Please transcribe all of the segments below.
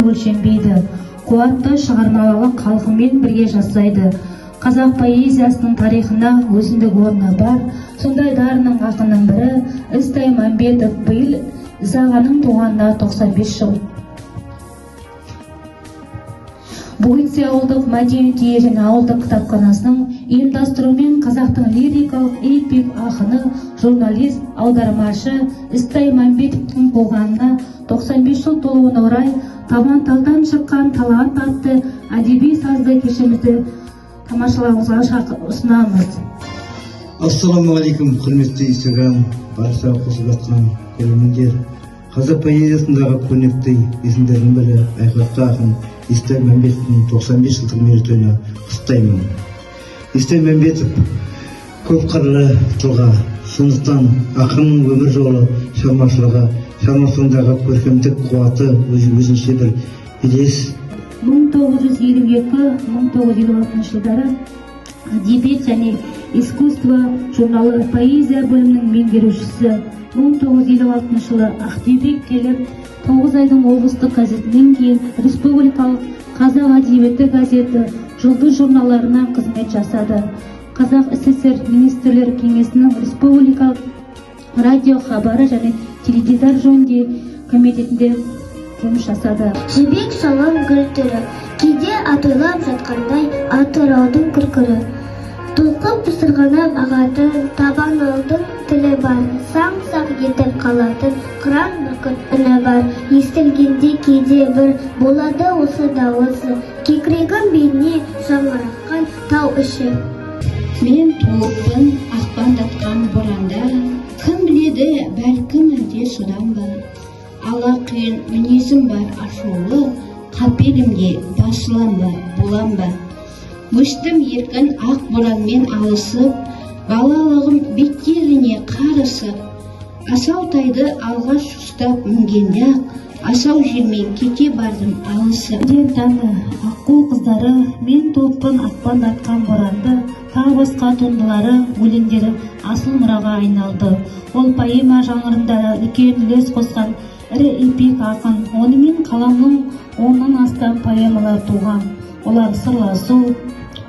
өлшенбейді. Қуатты шығармалылық халқымен бірге жасайды. Қазақ поэзиясының тарихында өзіндік орны бар. Сондай дарынның ақынның бірі Ізтай Мәмбетов биыл Ізағаның туғанына 95 жыл. Бөйтсе ауылдық мәдениет үйі және ауылдық кітапханасының ұйымдастыруымен қазақтың лирикалық эпик ақыны, журналист, аудармашы Ізтай Мәмбетовтың туғанына 95 жыл толуына орай Табанталдан шыққан талант атты әдеби сазды кешімізді тамашалауыңызға ұсынамыз. Ассаламағалейкум, құрметті Instagram барша қосылып жатқан көрермендер. Қазақ поэзиясындағы көрнекті есімдердің бірі айқатты ақын Ізтай Мәмбетовтің 95 жылдық мерейтойына құттықтаймын. Ізтай Мәмбетов көп қырлы тұлға, сондықтан ақынның өмір жолы, шығармашылығындағы көркемдік қуаты өзінше бір белес. 1952-1956 жылдары әдебиет және искусство журналы поэзия бөлімінің меңгерушісі. 1956 жылы Ақтөбеге келіп, 9 айдың облыстық газетінен кейін республикалық қазақ әдебиеті газеті жұлдыз журналдарына қызмет жасады. Қазақ СССР министрлер кеңесінің республикалық радио хабары және теледидар жөнінде комитетінде жұмыс жасады. Жібек салам гүл түрі, кейде атойлап жатқандай атыраудың күркірі. Толқып пысырғанап ағатын, табанылдың тілі бар, саң-сақ етіп қалатын қыран бүркіт үні бар. Естілгенде кейде бір болады осы дауысы, кекірегім бейне шаңыраққан тау іші. Мен туылыппын ақпандатқан боранда, кім біледі бәлкім әлде содан ба. Ала қиын мінезім бар ашулы, қапелімде басылам ба, болам ба. Өстім еркін ақ боранмен алысып, балалығым беттеріне қарысып. Асау тайды алғаш ұстап мінгенде-ақ, асау жермен кете бардым алысып. Таңы, аққу қыздары, мен туылыппын ақпандатқан боранды, тағы басқа туындылары, өлеңдері асыл мұраға айналды. Ол поэма жанрында үлкен үлес қосқан ірі эпик ақын. Онымен қаламның 10-нан астам поэмалар туған. Олар Сырласу,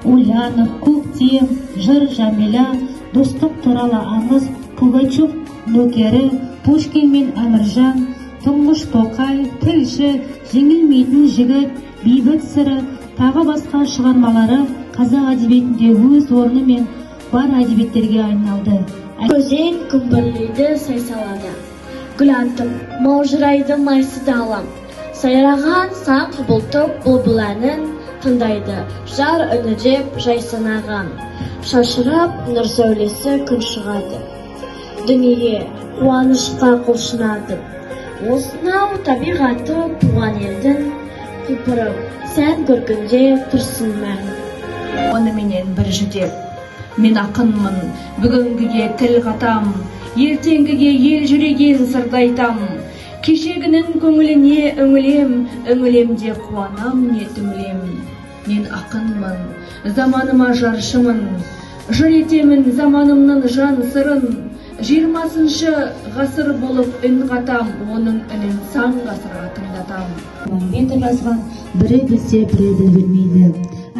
Ульянов, Көктем, Жыр Жәмила, Достық туралы аңыз, Пугачев нөкері, Пушкин мен Әміржан, Тұңғыш Тоқай, Тілші, Жеңілмейтін жігіт, Бейбіт сыры, тағы басқа шығармалары қазақ әдебиетінде өз орны мен бар әдебиеттерге айналды. Көзен күмбірлейді сайсалады, гүл антып, маужырайды майсыды алам. Сайраған сақ бұлтып бұлбұл әнін тыңдайды, жар үні деп жайсынаған. Шашырап нұр сәулесі күн шығады, дүние қуанышқа құлшынады. Осынау табиғаты туған елдің, құлпырып сән көргенде тұрсын мән. Онымен бір жүдеп, мен ақынмын, бүгінгіге тіл қатам, ертеңгіге ел жүреген сырды айтам. Кешегінің көңіліне үңілем де қуанам не түңілем. Мен ақынмын, заманыма жаршымын, жыр етемін заманымның жан сырын. 20-шы ғасыр болып үн қатам, оның үнін сан ғасырға тыңдатам. Мәмбетов жазған бірі білсе бірі білмейді.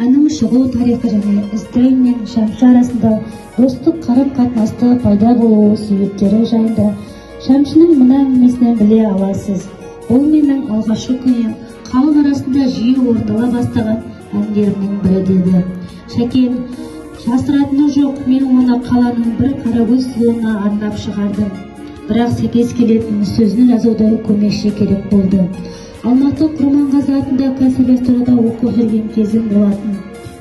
Әннің шығу тарихы және Ізтай мен Шәмші арасында достық қарым-қатынасты пайда болуы себептері жайында Шәмшінің мына әңгімесінен біле аласыз. Ол менің алғашқы күннен халық арасында жиі орындала бастаған әндерімнің бірі деді. Шәкен, жасыратыны жоқ, мен оны қаланың бір қарагөз сұлуына арнап шығардым. Бірақ сәйкес келетін сөзін жазуда көмекші керек болды. Алматы Құрманғазы атында консерваторияда оқып жүрген кезім болатын.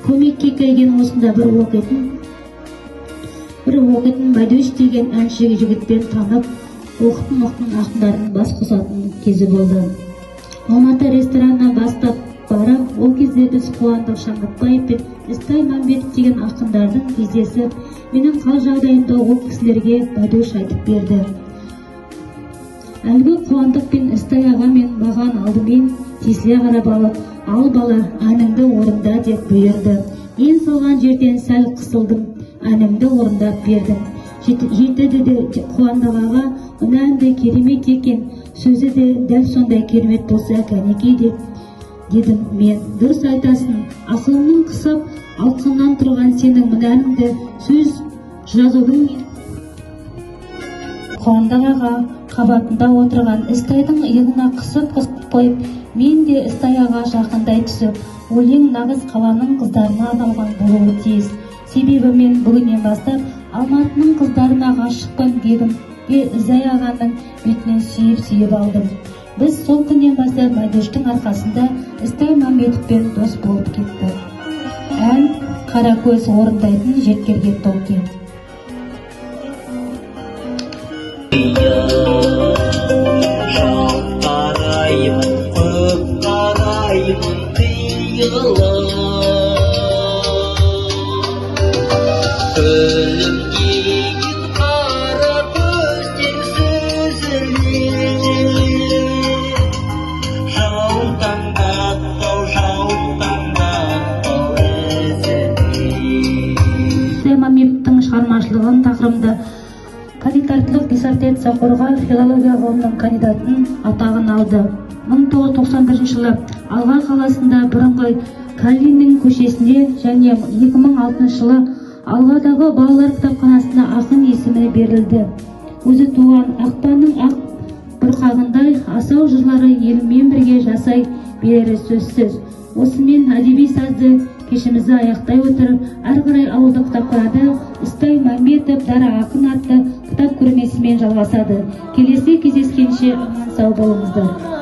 Көмекке келген осында бір оқитын Бәдеш деген әнші жігітпен танып, оқытын ақындардың бас қосатын кезі болды. Алматы ресторанына бастап барып, ол кезде біз Қуандық Шаңғытбаев пен Ізтай Мәмбетов деген ақындардың кездесіп, менің қал жағдайымда ол кісілерге Бәдеш айтып берді. Әлгі Қуандық пен Ізтай аға мен маған алдымен тесіле қарап алып, ал бала, әніңді орында деп бұйырды. Мен салған жерден сәл қысылдым, әнімді орындап бердім. Жетеді де Қуандық аға, мына әнді керемет екен, сөзі де дәл сондай керемет болса кәнекей деп дедім мен. Дұрыс айтасың, ақылымның қысып, алқымнан тұрған сенің мінәніңді сөз жазудың қуандық аға қабатында отырған істайдың иығына қысып қойып, мен де істаяға жақындай түсіп, өлең нағыз қаланың қыздарына арналған болуы тиіс. Себебі мен бүгіннен бастап Алматының қыздарына ғашықпын дедім де Ізай ағаның бетінен сүйіп алдым. Біз сол күннен бастап Майдештің арқасында Істай Мәмбетовпен дос болып кетті. Ән Қаракөз орындайтын жеткерге толкен. Қараймын, көп қараймын, қиылып күлімдеген қара көзден сүзіле жаутаңдатпау ізіне. Істай Мәмбетовтің шығармашылығын тақырыбында кандидаттық диссертация қорғап, филология ғылымының кандидатын атағын алды. 1991 жылы Алға қаласында бұрынғы Калинин көшесінде және 2006 жылы Алғадағы балалар кітапханасына ақын есімі берілді. Өзі туған ақпанның ақ бұрқағындай асау жырлары елмен бірге жасай берері сөзсіз. Осымен әдеби сазды кешімізді аяқтай отырып, әрі қарай ауылдық кітапханада Істай Мәмбетов дара ақын атты кітап көрмесімен жалғасады. Келесі кездескенше аман сау болыңыздар.